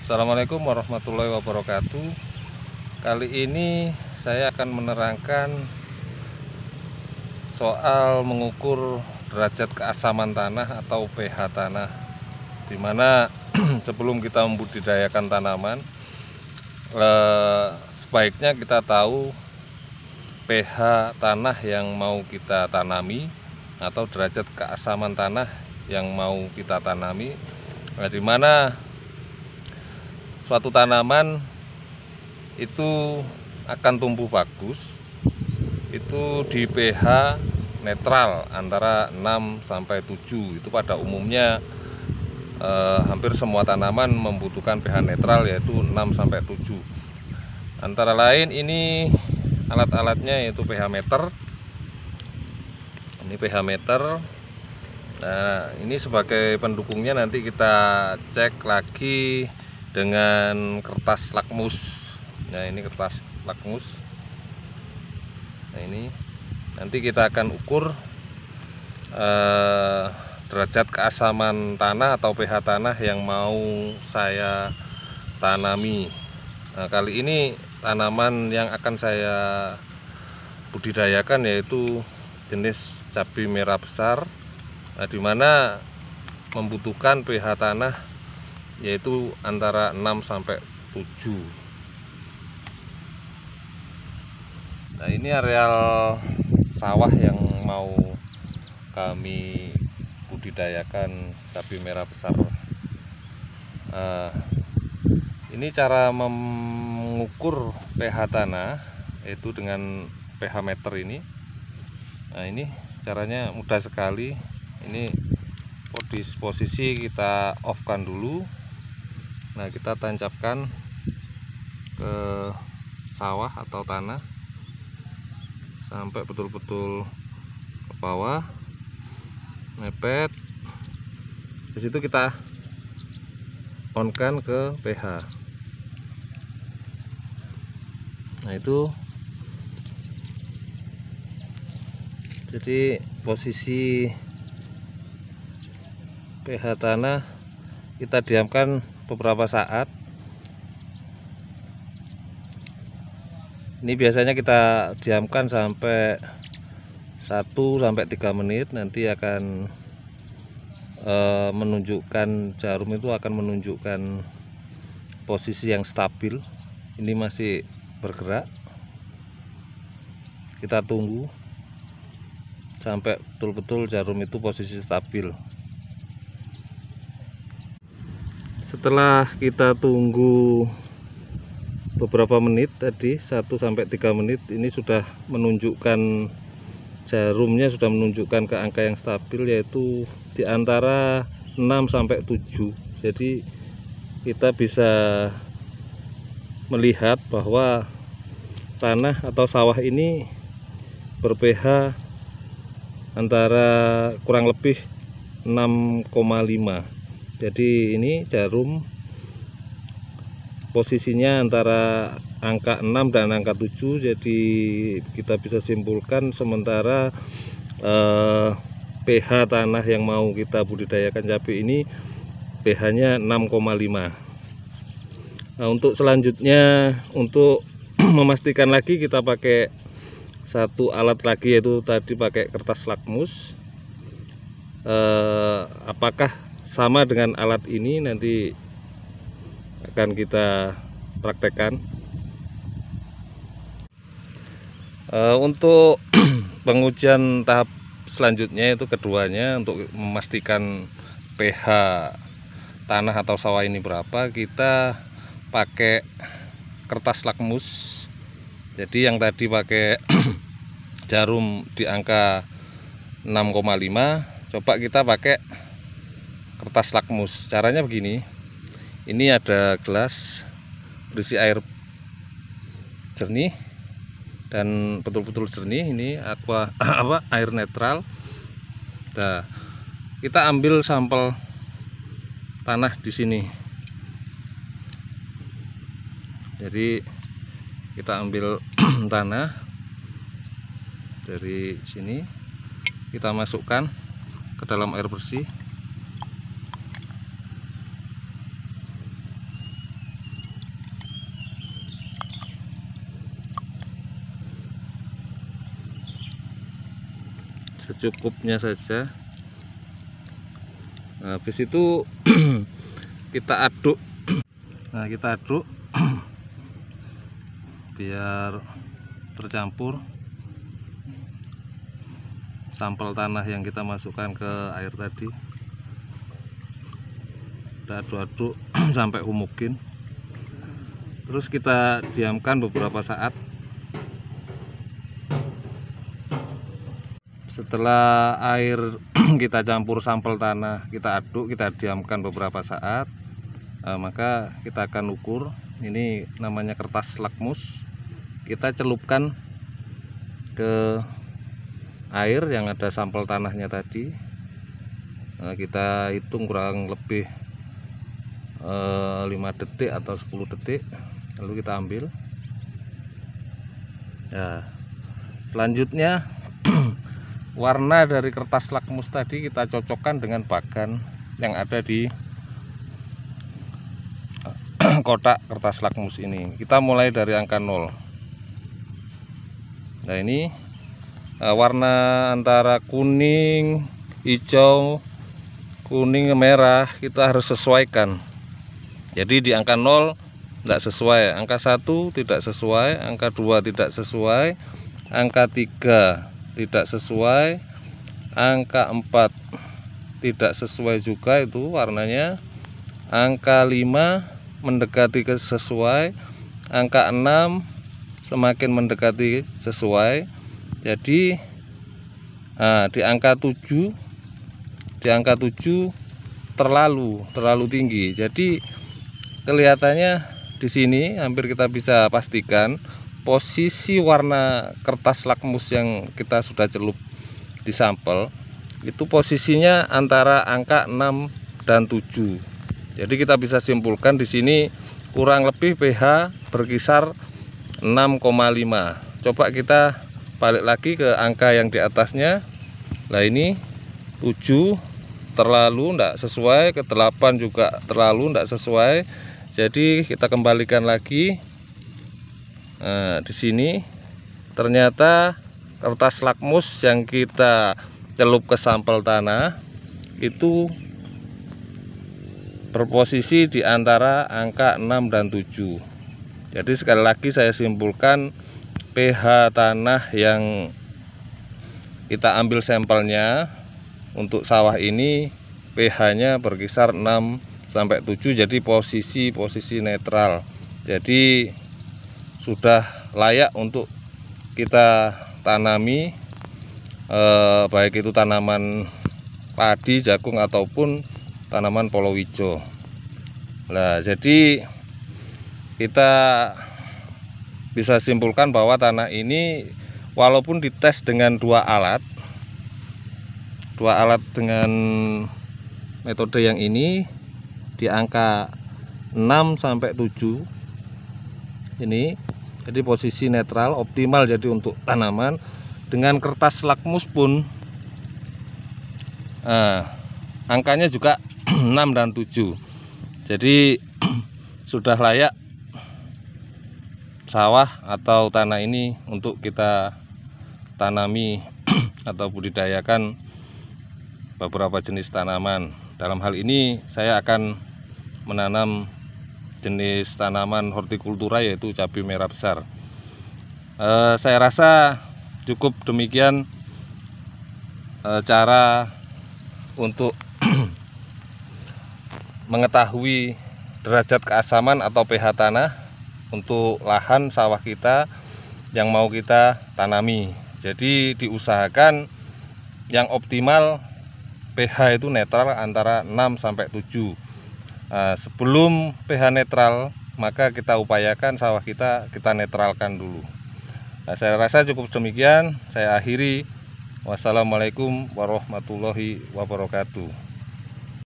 Assalamualaikum warahmatullahi wabarakatuh. Kali ini saya akan menerangkan soal mengukur derajat keasaman tanah atau pH tanah, dimana sebelum kita membudidayakan tanaman, sebaiknya kita tahu pH tanah yang mau kita tanami atau derajat keasaman tanah yang mau kita tanami, dimana suatu tanaman itu akan tumbuh bagus itu di pH netral antara 6-7. Itu pada umumnya hampir semua tanaman membutuhkan pH netral, yaitu 6-7. Antara lain ini alat-alatnya yaitu pH meter. Ini pH meter. Nah, ini sebagai pendukungnya nanti kita cek lagi dengan kertas lakmus. Nah, ini kertas lakmus. Nah, ini nanti kita akan ukur derajat keasaman tanah atau pH tanah yang mau saya tanami. Nah, kali ini tanaman yang akan saya budidayakan yaitu jenis cabai merah besar, dimana membutuhkan pH tanah yaitu antara 6-7. Nah, ini areal sawah yang mau kami budidayakan cabai merah besar. Ini cara mengukur pH tanah yaitu dengan pH meter ini. Nah, ini caranya mudah sekali. Ini posisi kita off kan dulu. Nah, kita tancapkan ke sawah atau tanah sampai betul-betul ke bawah, mepet. Di situ kita on kan ke pH. Nah, itu jadi posisi pH tanah kita diamkan beberapa saat. Ini biasanya kita diamkan sampai 1-3 menit. Nanti akan menunjukkan, jarum itu akan menunjukkan posisi yang stabil. Ini masih bergerak. Kita tunggu sampai betul-betul jarum itu posisi stabil. Setelah kita tunggu beberapa menit tadi, 1-3 menit, ini sudah menunjukkan, jarumnya sudah menunjukkan ke angka yang stabil, yaitu di antara 6-7. Jadi kita bisa melihat bahwa tanah atau sawah ini ber-pH antara kurang lebih 6,5. Jadi ini jarum posisinya antara angka 6 dan angka 7. Jadi kita bisa simpulkan sementara pH tanah yang mau kita budidayakan cabai ini pH-nya 6,5. Nah, untuk selanjutnya, untuk memastikan lagi, kita pakai satu alat lagi, yaitu tadi pakai kertas lakmus. Apakah sama dengan alat ini, nanti akan kita praktekkan. Untuk pengujian tahap selanjutnya, itu keduanya, untuk memastikan pH tanah atau sawah ini berapa, kita pakai kertas lakmus. Jadi yang tadi pakai jarum di angka 6,5, coba kita pakai kertas lakmus. Caranya begini. Ini ada gelas berisi air jernih dan betul-betul jernih. Ini air netral. Nah, kita ambil sampel tanah di sini. Jadi kita ambil tanah dari sini, kita masukkan ke dalam air bersih. secukupnya saja. Nah, habis itu kita aduk. Nah, kita aduk biar tercampur sampel tanah yang kita masukkan ke air tadi. Kita aduk-aduk sampai homogen. Terus kita diamkan beberapa saat. Setelah air kita campur sampel tanah, kita aduk, kita diamkan beberapa saat, maka kita akan ukur. Ini namanya kertas lakmus. Kita celupkan ke air yang ada sampel tanahnya tadi. Kita hitung kurang lebih 5 detik atau 10 detik, lalu kita ambil. Ya, selanjutnya warna dari kertas lakmus tadi kita cocokkan dengan bagan yang ada di kotak kertas lakmus ini. Kita mulai dari angka 0. Nah, ini warna antara kuning, hijau, kuning, merah kita harus sesuaikan. Jadi di angka 0 tidak sesuai, angka 1 tidak sesuai, angka 2 tidak sesuai, angka 3 tidak sesuai, angka 4 tidak sesuai juga itu warnanya, angka 5 mendekati ke sesuai, angka 6 semakin mendekati sesuai. Jadi di angka 7 terlalu tinggi. Jadi kelihatannya di sini hampir kita bisa pastikan posisi warna kertas lakmus yang kita sudah celup di sampel itu posisinya antara angka 6 dan 7. Jadi kita bisa simpulkan di sini kurang lebih pH berkisar 6,5. Coba kita balik lagi ke angka yang di atasnya. Nah, ini 7 terlalu tidak sesuai, ke 8 juga terlalu tidak sesuai. Jadi kita kembalikan lagi. Nah, di sini ternyata kertas lakmus yang kita celup ke sampel tanah itu berposisi di antara angka 6 dan 7. Jadi sekali lagi saya simpulkan pH tanah yang kita ambil sampelnya untuk sawah ini pH-nya berkisar 6 sampai 7, jadi posisi netral. Jadi sudah layak untuk kita tanami, baik itu tanaman padi, jagung ataupun tanaman palawija. Nah, jadi kita bisa simpulkan bahwa tanah ini walaupun dites dengan dua alat dengan metode yang ini di angka 6 sampai 7 ini, jadi posisi netral optimal. Jadi untuk tanaman dengan kertas lakmus pun angkanya juga 6 dan 7. Jadi sudah layak sawah atau tanah ini untuk kita tanami atau budidayakan beberapa jenis tanaman. Dalam hal ini saya akan menanam jenis tanaman hortikultura yaitu cabai merah besar. Saya rasa cukup demikian cara untuk mengetahui derajat keasaman atau pH tanah untuk lahan sawah kita yang mau kita tanami. Jadi diusahakan yang optimal pH itu netral antara 6 sampai 7. Sebelum pH netral, maka kita upayakan sawah kita netralkan dulu. Saya rasa cukup demikian. Saya akhiri. Wassalamualaikum warahmatullahi wabarakatuh.